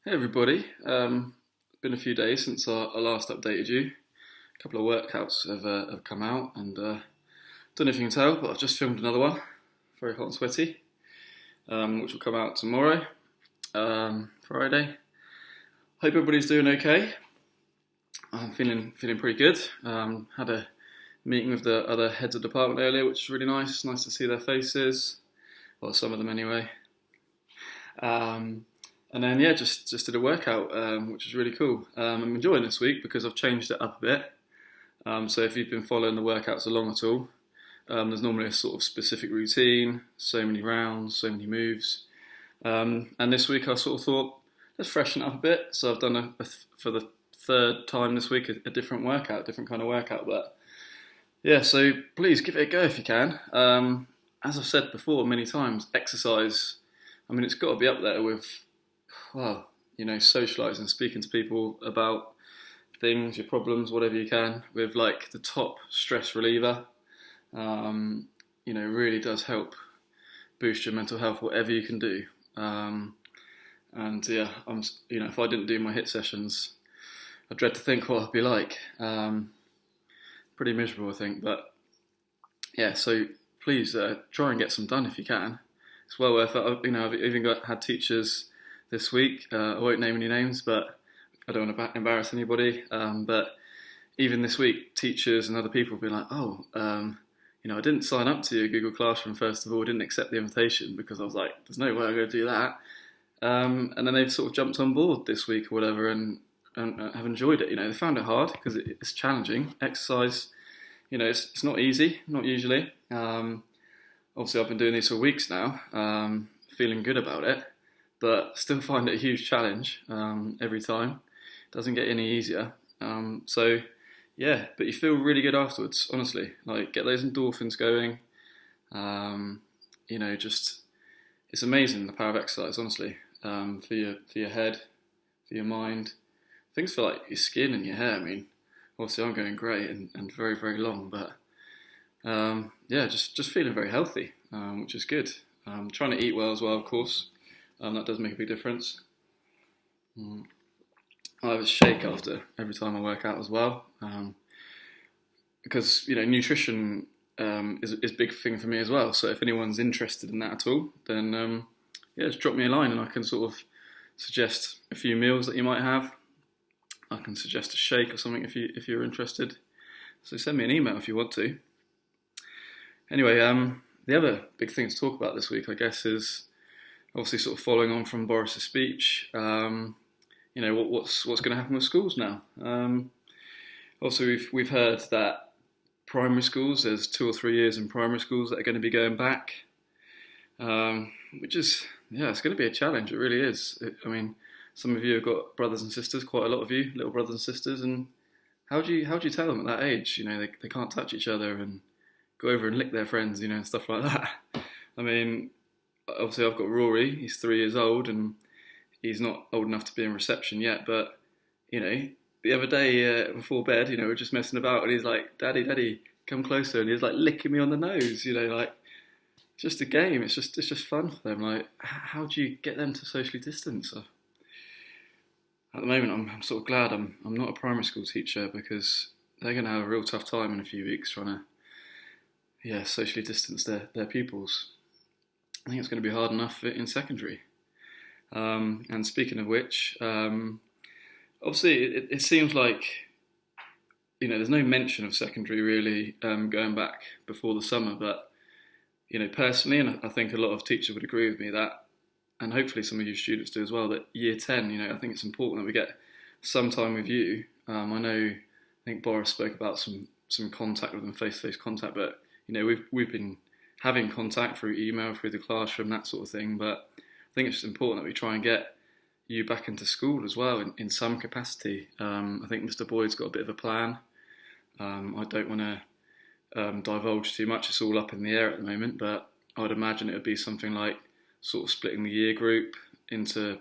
Hey everybody, it's been a few days since I last updated you. A couple of workouts have come out and don't know if you can tell, but I've just filmed another one, very hot and sweaty, which will come out tomorrow, Friday. Hope everybody's doing okay. I'm feeling pretty good. Had a meeting with the other heads of department earlier, which was really nice. Nice to see their faces, well, some of them anyway. And then yeah, just did a workout, which was really cool. I'm enjoying this week because I've changed it up a bit. So if you've been following the workouts along at all, there's normally a sort of specific routine, so many rounds, so many moves. And this week I sort of thought, let's freshen it up a bit. So I've done for the third time this week a different workout, different kind of workout. But yeah, so please give it a go if you can. As I've said before many times, exercise, I mean, it's got to be up there with, well, socialising, speaking to people about things, your problems, whatever you can, with like the top stress reliever. Really does help boost your mental health, whatever you can do. And yeah, if I didn't do my HIIT sessions, I dread to think what I'd be like. Pretty miserable, I think. But yeah, so please try and get some done if you can. It's well worth it. I've even had teachers this week. I won't name any names, but I don't want to embarrass anybody. But even this week, teachers and other people will be like, I didn't sign up to your Google Classroom first of all. I didn't accept the invitation because I was like, there's no way I'm going to do that. And then they've sort of jumped on board this week or whatever and have enjoyed it. They found it hard because it's challenging. Exercise, it's not easy, not usually. Obviously, I've been doing these for weeks now, feeling good about it, but still find it a huge challenge every time. It doesn't get any easier. So, yeah, but you feel really good afterwards, honestly. Like, get those endorphins going. It's amazing the power of exercise, honestly, for your head, for your mind. Things for like your skin and your hair. I mean, obviously, I'm going grey and very, very long, but just feeling very healthy, which is good. Trying to eat well as well, of course. That does make a big difference. I have a shake after every time I work out as well, because nutrition is a big thing for me as well. So if anyone's interested in that at all, then just drop me a line and I can sort of suggest a few meals that you might have. I can suggest a shake or something if you're interested. So send me an email if you want to. Anyway, the other big thing to talk about this week, I guess, is obviously sort of following on from Boris's speech. What's going to happen with schools now? Also, we've heard that primary schools, there's 2 or 3 years in primary schools that are going to be going back, which is, it's going to be a challenge. It really is. Some of you have got brothers and sisters, quite a lot of you, little brothers and sisters, and how do you tell them at that age? They can't touch each other and go over and lick their friends, and stuff like that. I mean, obviously I've got Rory, he's 3 years old, and he's not old enough to be in reception yet, but, the other day before bed, we're just messing about, and he's like, Daddy, come closer, and he's like licking me on the nose, like, it's just a game, it's just fun for them. Like, how do you get them to socially distance? At the moment, I'm sort of glad I'm not a primary school teacher, because they're going to have a real tough time in a few weeks trying to, socially distance their pupils. I think it's going to be hard enough in secondary. And speaking of which, obviously it seems like, there's no mention of secondary really going back before the summer, but, personally, and I think a lot of teachers would agree with me that, and hopefully some of you students do as well, that year 10, I think it's important that we get some time with you. I think Boris spoke about some contact with them, face-to-face contact, but, we've been having contact through email, through the classroom, that sort of thing, but I think it's just important that we try and get you back into school as well in some capacity. I think Mr. Boyd's got a bit of a plan. I don't want to divulge too much, it's all up in the air at the moment, but I'd imagine it would be something like sort of splitting the year group into,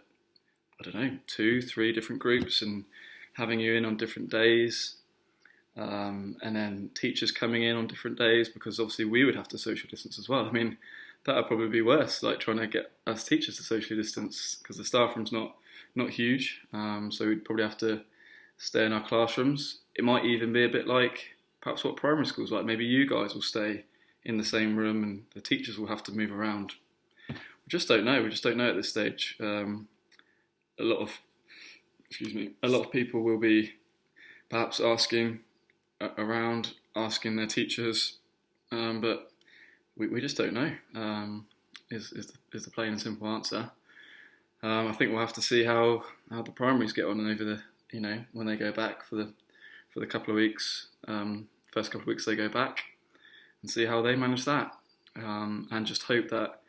2, 3 different groups and having you in on different days. And then teachers coming in on different days, because obviously we would have to social distance as well. I mean, that'd probably be worse, like trying to get us teachers to socially distance, because the staff room's not huge, so we'd probably have to stay in our classrooms. It might even be a bit like perhaps what primary school's like. Maybe you guys will stay in the same room and the teachers will have to move around. We just don't know. We just don't know at this stage. A lot of people will be perhaps asking around, asking their teachers, but we just don't know. Is the plain and simple answer. I think we'll have to see how the primaries get on over the when they go back for the couple of weeks, first couple of weeks they go back, and see how they manage that, and just hope that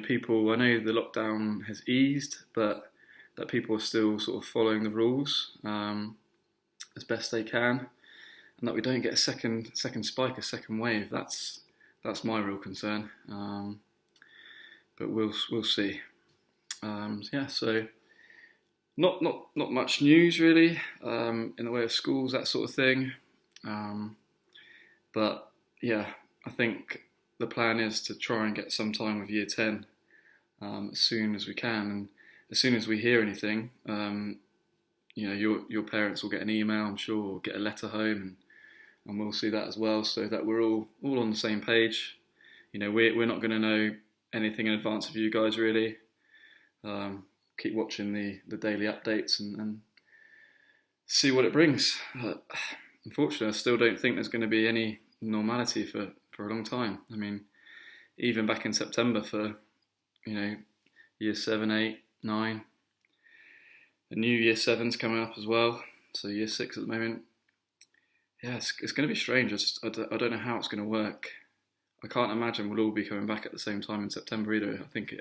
people. I know the lockdown has eased, but that people are still sort of following the rules as best they can, and that we don't get a second spike, a second wave. That's my real concern. But we'll see. So not much news really in the way of schools, that sort of thing. But yeah, I think the plan is to try and get some time with Year 10 as soon as we can, and as soon as we hear anything, your parents will get an email, I'm sure, or get a letter home, and we'll see that as well, so that we're all on the same page. We're not going to know anything in advance of you guys really. Keep watching the daily updates and see what it brings. Unfortunately, I still don't think there's going to be any normality for a long time. I mean, even back in September for Year 7, 8, 9. The new Year 7's coming up as well, so Year 6 at the moment. Yeah, it's going to be strange. I don't know how it's going to work. I can't imagine we'll all be coming back at the same time in September either. I think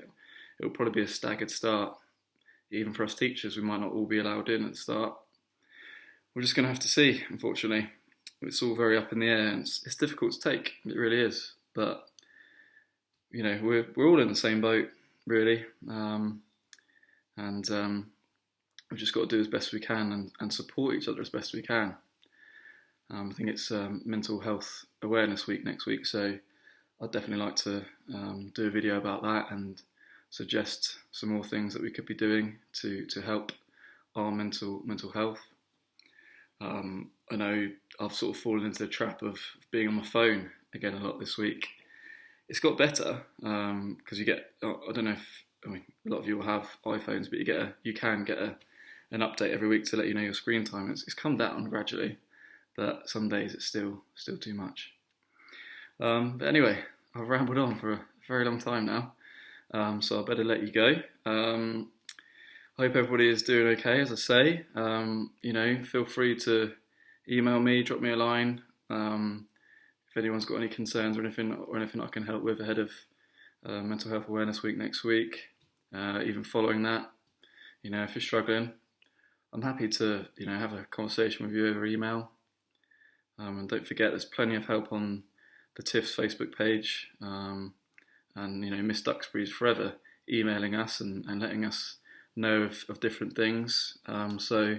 it'll probably be a staggered start. Even for us teachers, we might not all be allowed in at the start. We're just going to have to see, unfortunately. It's all very up in the air, and it's difficult to take. It really is. But, we're all in the same boat, really. We've just got to do as best we can and support each other as best we can. I think it's Mental Health Awareness Week next week, so I'd definitely like to do a video about that and suggest some more things that we could be doing to help our mental health. I know I've sort of fallen into the trap of being on my phone again a lot this week. It's got better because you get, I don't know if, a lot of you will have iPhones, but you can get an update every week to let you know your screen time. It's come down gradually, but some days it's still too much. But anyway, I've rambled on for a very long time now, so I better let you go. I hope everybody is doing okay, as I say. Feel free to email me, drop me a line, if anyone's got any concerns or anything I can help with ahead of Mental Health Awareness Week next week, even following that. If you're struggling, I'm happy to have a conversation with you over email. And don't forget, there's plenty of help on the TIFF's Facebook page, and Miss Duxbury's forever emailing us and letting us know of different things. So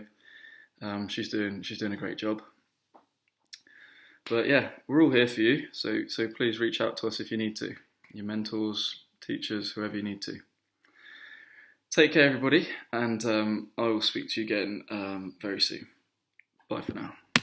she's doing a great job. But yeah, we're all here for you. So please reach out to us if you need to. Your mentors, teachers, whoever you need to. Take care, everybody, and I will speak to you again very soon. Bye for now.